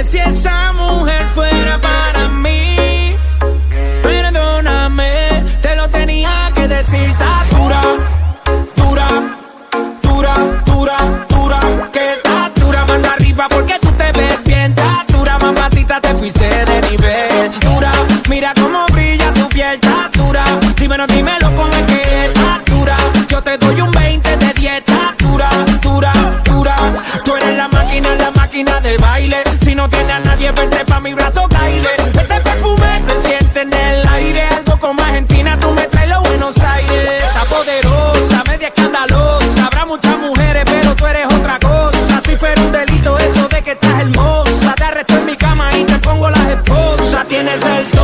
si esa mujer fuera para mí. Perdóname, te lo tenía que decir. Está dura, dura, dura, dura, dura. Que está dura, manda arriba porque tú te ves bien. Está dura, mamacita, te fuiste de nivel. Dura, mira cómo brilla tu piel. Está dura, dímelo con el que está dura. Yo te doy un 20 de 10. Está dura, dura, dura. Tú eres la máquina de baile. Si no tienes a nadie, vente pa' mi brazo, baile. Este perfume se siente en el aire. Algo como Argentina, tú me traes los Buenos Aires. Está poderosa, media escandalosa. Habrá muchas mujeres, pero tú eres otra cosa. Si fuera un delito eso de que estás hermosa, te arresto en mi cama y te pongo las esposas. Tienes el